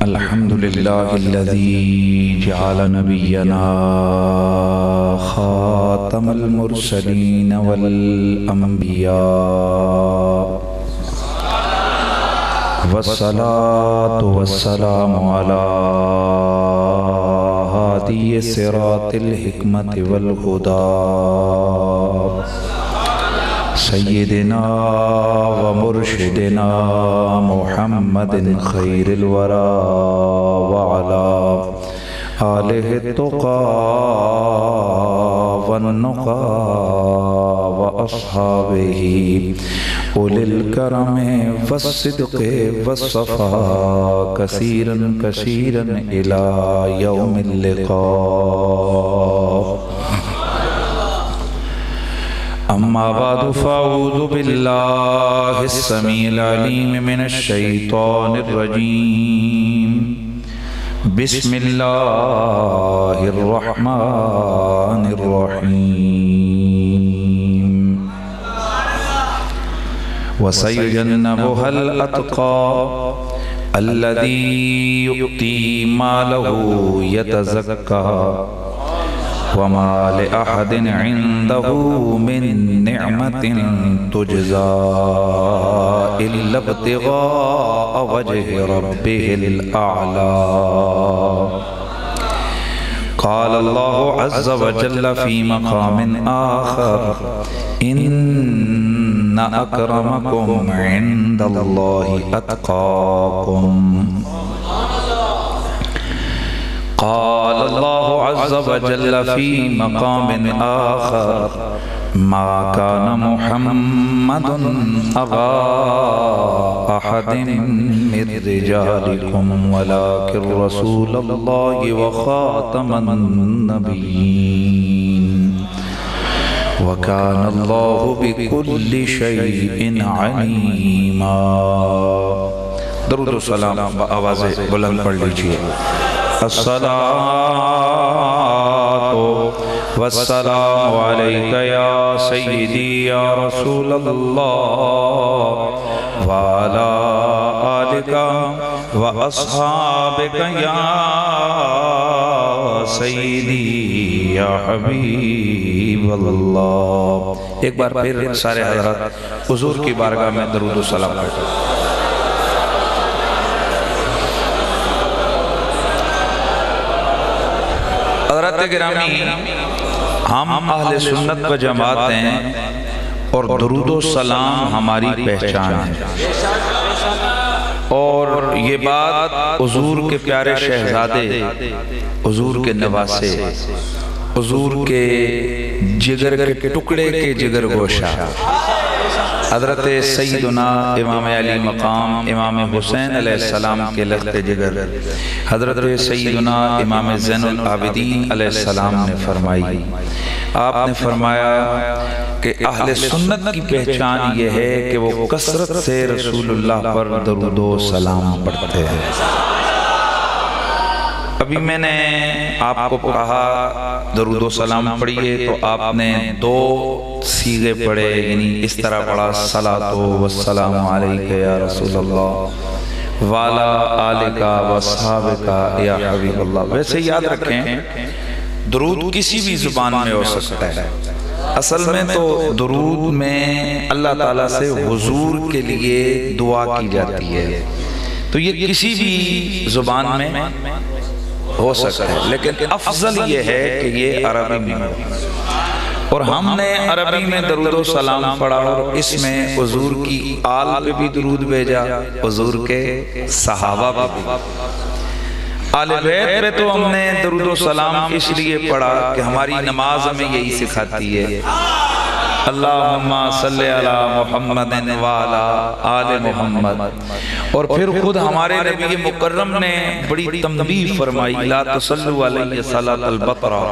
الحمد لله الذي جعل نبينا خاتم المرسلين والأنبياء والصلاة والسلام على هادي صراط الحكمة والهدى سيدنا ومرشدنا محمد خير الورى وعلى آله التقى والنقى وأصحابه أولي الكرم والصدق والصفاء كثيرا كثيرا إلى يوم اللقاء. أما بعد فأعوذ بالله السميع العليم من الشيطان الرجيم. بسم الله الرحمن الرحيم. وسيجنبها الأتقى الذي يؤتي ماله يتزكى وما لأحد عنده من نعمة تجزى إلا ابتغاء وجه ربه الأعلى. قال الله عز وجل في مقام آخر: إن أكرمكم عند الله أتقاكم. قال الله عز وجل في مقام آخر: ما كان محمد أبا أحد من رجالكم ولكن رسول الله وخاتم النبيين وكان الله بكل شيء عليما. درود و سلام آواز بلند پڑھ لیجئے. الصلاة والسلام عليك يا سيدي يا رسول الله وعلى آلك وأصحابك يا سيدي يا حبيب الله. ایک بار پھر سارے حضرات حضور کی بارگاہ میں درود و سلام کرتے ہیں. حضرات گرامی، ہم اہل سنت و جماعت ہیں اور درود و سلام ہماری پہچان ہے. اور یہ بات حضور کے پیارے شہزادے، حضور کے نواسے، حضور کے جگر کے ٹکڑے کے جگر گوشہ حضرت سیدنا امام علی مقام امام حسین علیہ السلام کے لخت جگر حضرت سیدنا امام زین العابدین علیہ السلام نے فرمائی. آپ نے فرمایا کہ اہل سنت کی پہچان یہ ہے کہ وہ کثرت سے رسول اللہ پر درود و سلام پڑھتے ہیں. ابھی میں نے آپ کو کہا درود و سلام پڑھیے تو آپ نے دو سیغے پڑھے، یعنی اس طرح پڑھا: صلاۃ والسلام علیک یا رسول اللہ وعلی آلک واصحابک یا حبیب اللہ. ویسے یاد رکھیں درود کسی بھی زبان میں ہو سکتا ہے. اصل میں تو درود میں اللہ تعالیٰ سے حضور کے لیے دعا کی جاتی ہے، تو یہ کسی بھی زبان میں ہو سکتا ہے، لیکن افضل یہ ہے کہ یہ عربی میں ہو. اور ہم نے عربی میں درود و سلام پڑھا اور اس میں حضور کی آل پہ بھی درود بھیجا، حضور کے صحابہ پہ بھی. آل بیت پہ تو ہم نے درود و سلام اس لیے پڑھا کہ ہماری نماز ہمیں یہی سکھاتی ہے: اللہم صلی علی محمد وعلی آل محمد. اور پھر خود ہمارے نبی مکرم نے بڑی تنبیہ فرمائی: لا تصلوا علیہ صلاۃ البطرہ،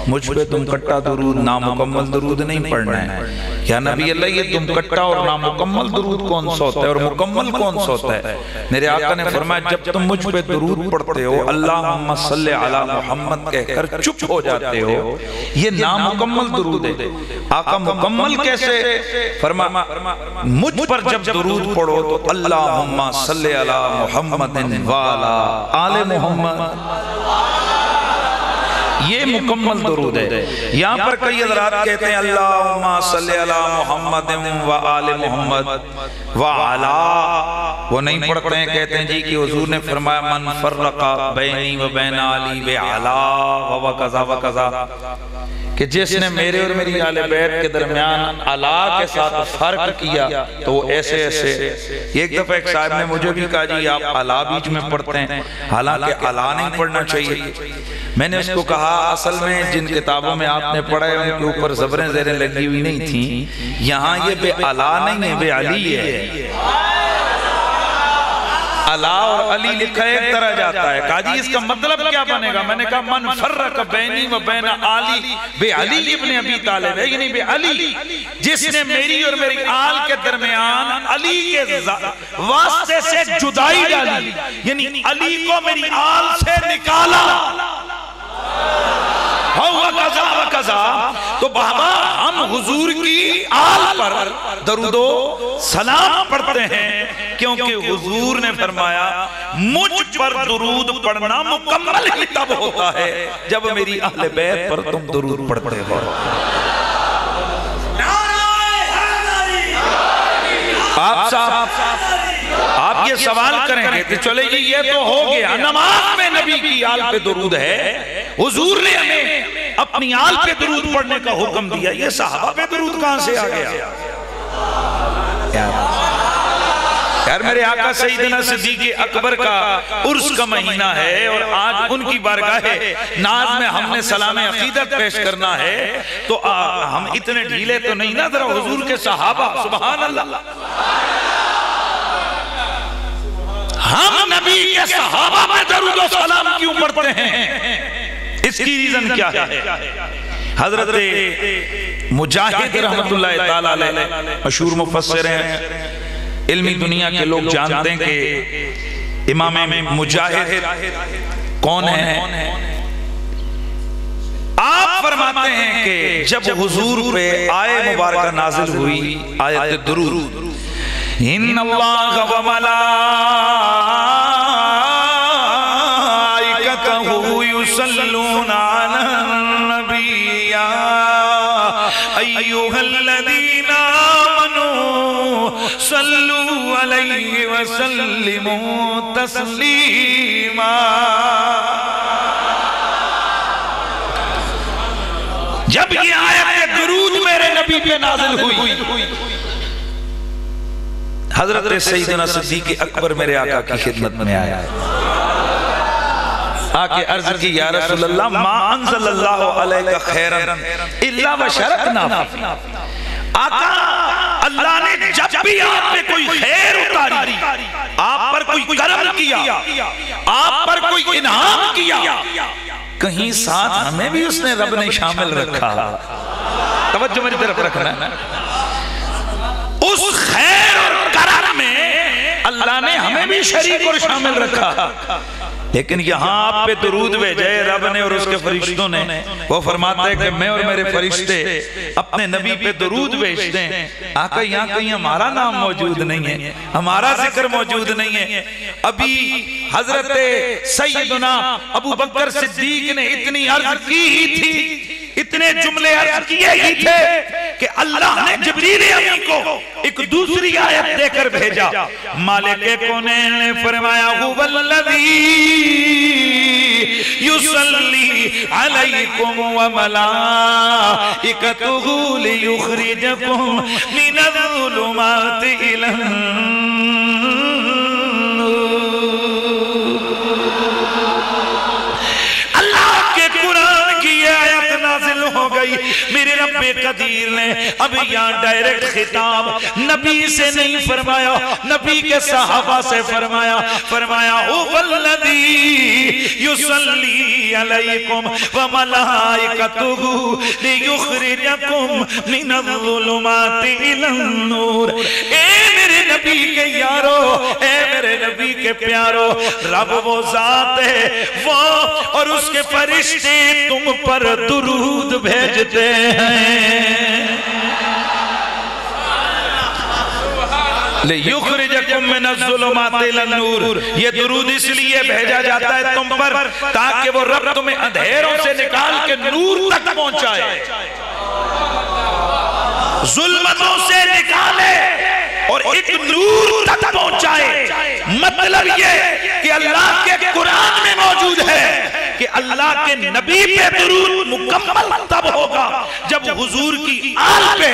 مجھ پہ تم کٹا درود نامکمل درود نہیں پڑھنا ہے. یا نبی اللہ یہ تم کٹا اور نامکمل درود کون سا ہوتا ہے اور مکمل کون سا ہوتا ہے؟ میرے آقا نے فرمایا جب تم مجھ پہ درود پڑھتے ہو اللہم صلی علی محمد کہہ کر چپ ہو جاتے ہو، یہ نامکمل درود ہے. آقا مکمل کیسے؟ فرمایا مجھ پر جب درود پڑھو تو اللہم صلی صلی علی محمد وعلی آل محمد. یہ مکمل درود ہے. یہاں پر کئی حضرات کہتے ہیں اللہم صلی علی محمد وآل محمد وعلا، وہ نہیں پڑھتے ہیں، کہتے ہیں جی کہ حضور نے فرمایا من فرق بینی و بین علی بعلا وکذا وکذا، کہ جس نے میرے اور میری آل بیت کے درمیان علا کے ساتھ فرق کیا تو وہ ایسے ایسے. ایک دفعہ ایک صاحب نے مجھے بھی کہا جی آپ علا بیچ میں پڑھتے ہیں، حالانکہ علا نہیں پڑھنا چاہیے. میں نے اس کو کہا اصل میں جن کتابوں میں آپ نے پڑھا ہے ان کے اوپر زبریں زیریں لگی ہوئی نہیں تھیں، یہاں یہ بے علا نہیں ہے، بے علی ہے. علا اور علی لکھا ایک طرح جاتا ہے. کہا جی اس کا مطلب کیا بنے گا؟ میں نے کہا من فرق بینی و بین علی بے علی ابن ابی طالب ہے، یعنی بے علی جس نے میری اور میری آل کے درمیان علی کے واسطے سے جدائی ڈالی، یعنی علی کو میری آل سے نکالا. تو بابا ہم حضور کی آل پر درود و سلام پڑھتے ہیں کیونکہ حضور نے فرمایا مجھ پر درود پڑھنا مکمل ہی تب ہوتا ہے جب میری اہل بیت پر تم درود پڑھتے ہو. آپ یہ سوال کریں گے کہ چلے جی یہ تو ہو گیا، نماز میں نبی کی آل پہ درود ہے، حضور نے ہمیں اپنی آل پہ درود پڑھنے کا حکم دیا، یہ صحابہ پہ درود کہاں سے آ گیا؟ یار میرے آقا سیدنا صدیق اکبر کا عرس کا مہینہ ہے اور آج ان کی بارگاہ ناز میں ہم نے سلام عقیدت پیش کرنا ہے، تو ہم اتنے ڈھیلے تو نہیں نا، ذرا حضور کے صحابہ سبحان اللہ. ہم نبی کے صحابہ میں درود و سلام کیوں پڑھتے ہیں؟ اس کی ریزن کیا ہے؟ حضرت مجاہد رحمت اللہ تعالیٰ علیہ مشہور مفسر ہیں، علمی دنیا کے لوگ جانتے ہیں کہ امام مجاہد کون ہیں. آپ فرماتے ہیں کہ جب حضور پہ آیت مبارکہ نازل ہوئی، آیت درود، ان اللہ و ملائکتہ یصلون علی النبی یا ایھا الذین آمنوا صلوا علیہ وسلموا تسلیما. جب یہ آیت درود میرے نبی پہ نازل ہوئی، حضرت سیدنا صدیق اکبر میرے آقا کی خدمت میں آیا، آکے عرض کی یا رسول اللہ ما انزل اللہ علیہ خیرا الا وشرکنا. آقا اللہ نے جب بھی آپ نے کوئی خیر اتاری، آپ پر کوئی کرم کیا، آپ پر کوئی انعام کیا، کہیں ساتھ ہمیں بھی اس نے رب نے شامل رکھا. توجہ میری طرف رکھنا ہے، اس خیر اور کرم میں اللہ نے ہمیں بھی شریک اور شامل رکھا. لیکن یہاں آپ پہ درود بھیجے رب نے اور اس کے فرشتوں نے، وہ فرماتے ہیں کہ میں اور میرے فرشتے اپنے نبی پہ درود بھیجتے ہیں. آقا یہاں کہیں ہمارا نام موجود نہیں ہے، ہمارا ذکر موجود نہیں ہے. ابھی حضرت سیدنا ابو بکر صدیق نے اتنی عرض کی ہی تھی، اتنے جملے عرض کیے ہی تھے کہ اللہ نے جبریل امین کو ایک دوسری آیت دے کر بھیجا. مالک کونین نے فرمایا هو الذی یصلی علیکم وملائکتہ لیخرجکم من الظلمات الی ہو گئی. میرے رب قدیر نے اب یہاں ڈائریکٹ خطاب نبی سے نہیں فرمایا، نبی کے صحابہ سے فرمایا. فرمایا هو الذی یصلی علیکم وملائکتہ لیخرجکم من الظلمات الی النور. اے میرے نبی کے یارو، اے میرے نبی کے پیارو، رب وہ ذات ہے وہ اور اس کے فرشتے تم پر درود بھیجتے ہیں. لِيُخْرِجَكُم مِّنَ الظُّلُمَاتِ إِلَى النُّورِ. یہ درود اس لیے بھیجا جاتا ہے تم پر تاکہ وہ رب تمہیں اندھیروں سے نکال کے نور تک پہنچائے، ظلمتوں سے نکالے اور ایک نور تک پہنچائے. مطلب یہ کہ اللہ کے قرآن میں موجود ہے کہ اللہ کے نبی پہ درود مکمل تب ہوگا جب حضور کی آل پہ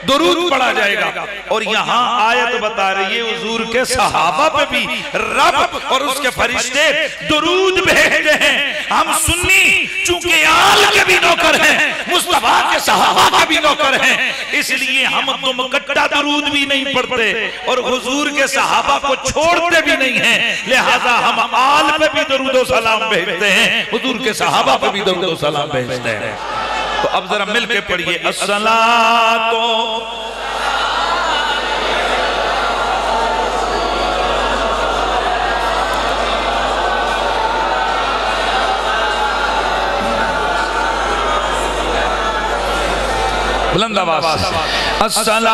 درود پڑھا جائے گا. اور یہاں آیت بتا رہی ہے حضور کے صحابہ پہ بھی رب اور اس کے فرشتے درود بھیجتے ہیں. ہم سنی چونکہ آل کے بھی نوکر ہیں، مصطفیٰ کے صحابہ کے بھی نوکر ہیں، اس لیے ہم تم کٹا درود بھی نہیں پڑھتے اور حضور کے صحابہ کو چھوڑتے بھی نہیں ہیں، لہذا ہم آل پہ بھی درود و سلام بھیجتے ہیں، حضور کے صحابہ پہ بھی درود و سلام بھیجتے ہیں. تو اب ذرا مل کے پڑھیے الصلاۃ بلند آواز سے الصلاۃ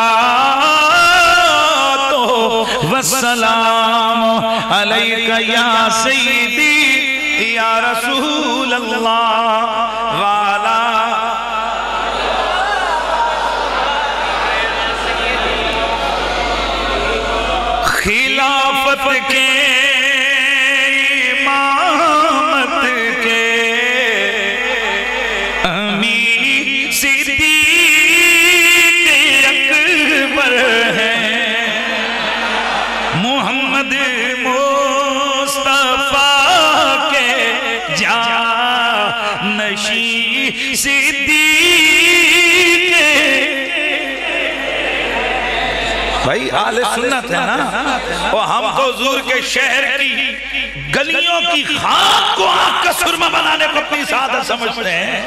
والسلام علیک یا سیدی یا رسول اللہ والا خلافت کے امامت کے امیر صدیق اکبر ہیں، محمد مصطفیٰ کے جانشین صدیق. بھائی اہل سنت ہے نا، اور ہم تو حضور کے شہر کی گلیوں کی خاک کو آنکھ کا سرمہ بنانے کو اپنی سعادت سمجھتے ہیں،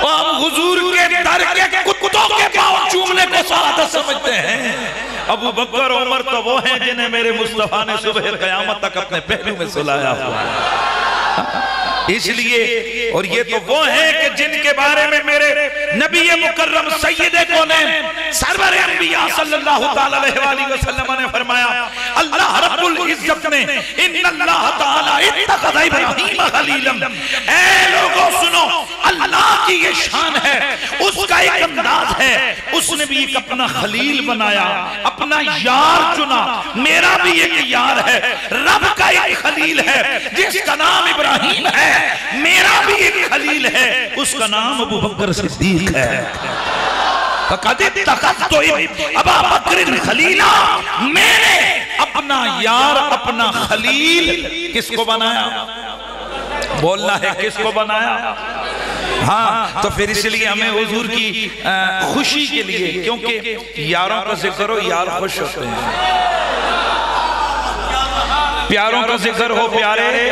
اور ہم حضور کے در کے کتوں کے پاؤں چومنے کو سعادت سمجھتے ہیں. ابو بکر عمر تو وہ ہیں جنہیں میرے مصطفیٰ نے صبح قیامت تک اپنے پہلو میں سلایا ہوا ہے. اس لیے اور یہ تو وہ ہیں کہ جن کے بارے میں میرے نبی مکرم سید کونین سرور انبیاء صلی اللہ علیہ وآلہ وسلم نے فرمایا اللہ رب العزت نے ان اللہ تعالی اتخذ ابراہیم خلیلا. اے لوگوں سنو، اللہ کی یہ شان ہے، اس کا ایک انداز ہے، اس نے بھی ایک اپنا خلیل بنایا، اپنا یار چنا. میرا بھی ایک یار ہے، رب کا ایک خلیل ہے جس کا نام ابراہیم ہے، میرا بھی ایک خلیل ہے، اس کا نام ابو بکر صدیق ہے. فَقَدِ اتَّخَذْتُ أَبَا بَكْرٍ خَلِيلًا. میں نے اپنا یار، اپنا خلیل کس کو بنایا؟ بولنا ہے کس کو بنایا؟ ہاں، تو پھر اس لیے ہمیں حضور کی خوشی کے لیے، کیونکہ یاروں کا ذکر ہو یار خوش ہوتے ہیں، پیاروں کا ذکر ہو پیارے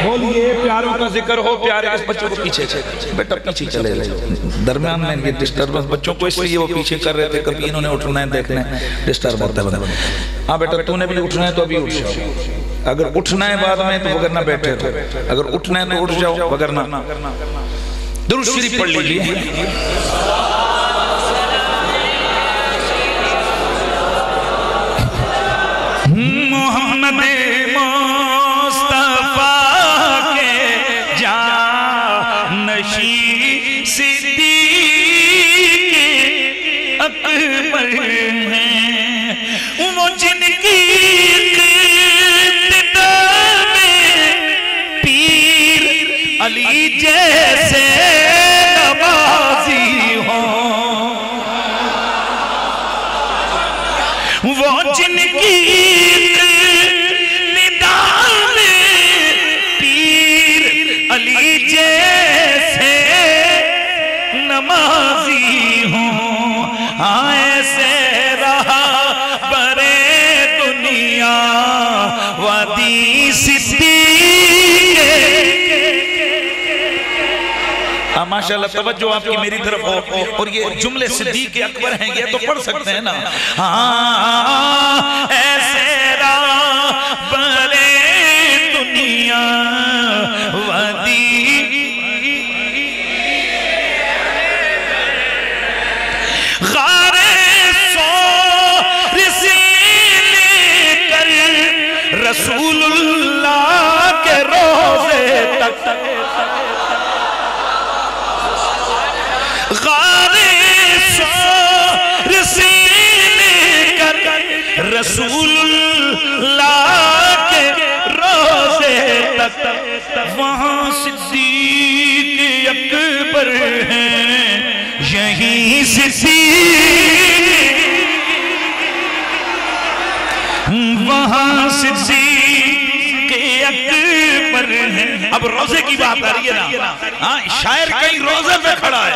بولیے، پیاروں کا ذکر ہو پیارے. اس بچوں کو پیچھے بیٹا پیچھے چلے درمیان میں یہ ڈسٹربنس بچوں کو اس لیے وہ پیچھے کر رہے تھے، کبھی انہوں نے اٹھنا ہے دیکھنا ہے ڈسٹرب ہوتا ہے. ہاں بیٹا تو نے بھی اٹھنا ہے تو ابھی اٹھ جاؤ، اگر اٹھنا ہے بعد میں تو وگرنہ بیٹھے رہو، اگر اٹھنا ہے تو اٹھ جاؤ وگرنہ. درود شریف پڑھ لیجئے. محمد مصطفیٰ کے جانشین صدیق اکبر ہیں، وہ جن کی ابتدا میں پیر علی جیسے نمازی ہوں، وہ جن کی جیسے نمازی ہوں، ایسے رہا برے دنیا وادی صدیق. ماشاءاللہ توجہ آپ کی میری طرف ہو، اور یہ جملے صدیق اکبر ہیں، یہ تو پڑھ سکتے ہیں نا. ہاں ایسے رہا برے دنیا وادی غار سور سے رسول اللہ کے روضے تک وہاں صدیق اکبر ہیں یہیں صدیق وہاں صدیق اکبر ہیں. اب روزے کی بات آ رہی ہے نا. شاعر کہیں روزے پہ کھڑا ہے,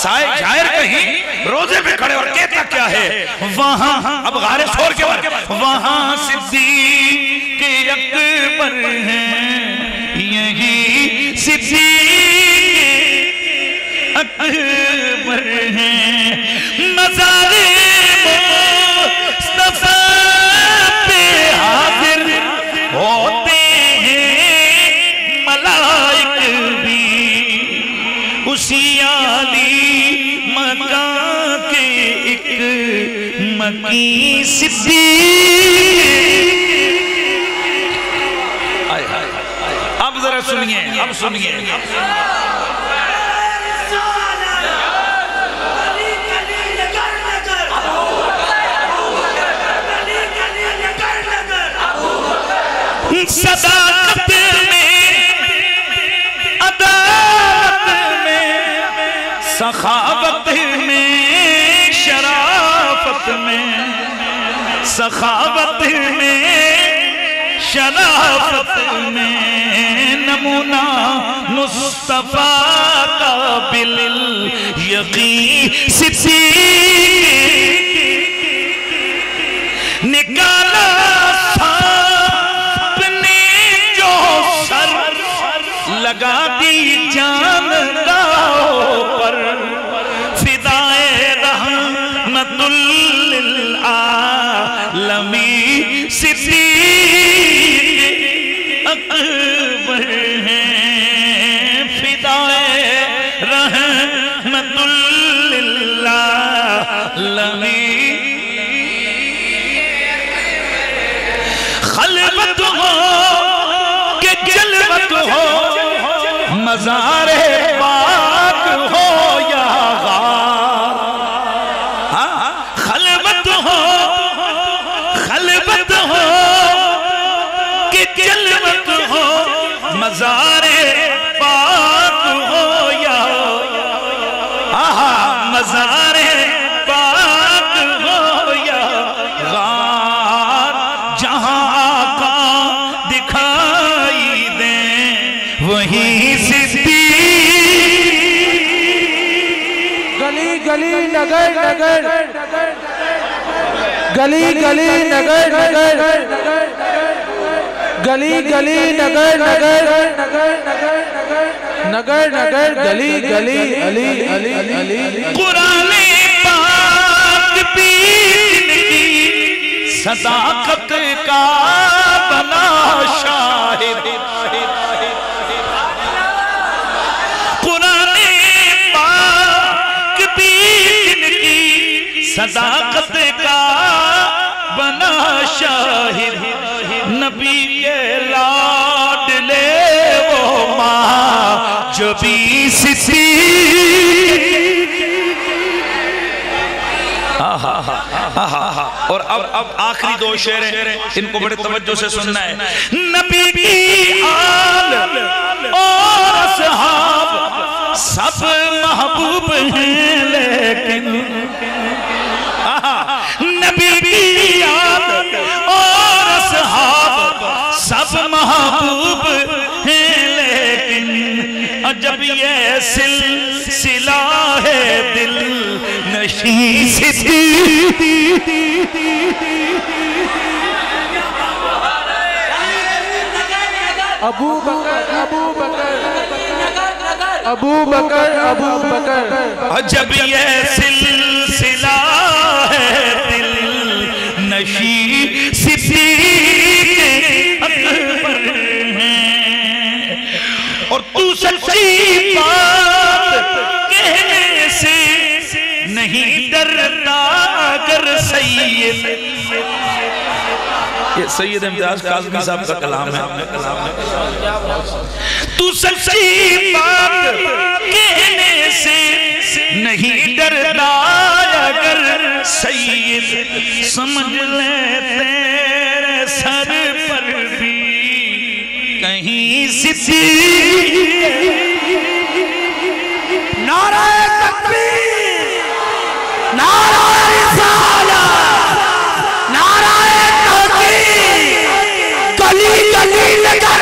شاعر کہیں روزے پہ کھڑے اور کہتا کیا ہے وہاں, اب غار ثور کے بعد وہاں صدیق اکبر ہیں یہی صدیق اکبر ہیں. مزار مصطفیٰ پہ حاضر ہوتے ہیں ملائک بھی اسی عالی مکان کے ایک مکین صدیق. اب ذرا سنیے, اب سنیے. صداقت میں, عدالت میں, سخاوت میں, شرافت میں, سخاوت میں, شرافت میں نمونہ مصطفیٰ کا بالیقین صدیق نکالا لگا دی جان داؤں پر فدائے رحمت للعالمین صدیق اکبر ہیں فدائے رحمت للعالمین. خلوت ہو کہ جلوت ہو, مزار پاک ہو یا غار, خلوت ہو کہ جلوت ہو, مزار پاک ہو یا مزار پاک ہو یا غار, جہاں آقا دکھائی دیں وہیں گلی نگر نگر, گلی گلی نگر نگر, گلی گلی نگر نگر, نگر نگر گلی گلی علی علی علی. قرآن پاک بھی کی صداقت کا بنا شاہد, صداقت کا بنا شاہد. نبی کے لاڈلے وہ ماں جو بھی صدیق. اور اب آخری دو شعر ہیں, ان کو بڑے توجہ سے سننا ہے. نبی کی آل اور اصحاب سب محبوب ہیں لیکن نبی کی آل اور اصحاب سب محبوب ہیں لیکن عجب یہ سلسلہ ہے دل نشین صدیق. ابو بکر ابو بکر ابو بکر ابو بکر, عجب یہ سلسلہ ہے دل نشین صدیق اکبر ہیں. اور تو سچی بات کہنے سے نہیں ڈرتا اگر سید یہ سید امتیاز کاظمی صاحب کا کلام ہے. تو سچی بات کہنے سے نہیں ڈرتا اگر سید سمجھ لے تیرے سر پر بھی کہیں صدیق. نعرہ تکبیر، نعرہ رسالت، نعرہ تحقیق، گلی گلی لگا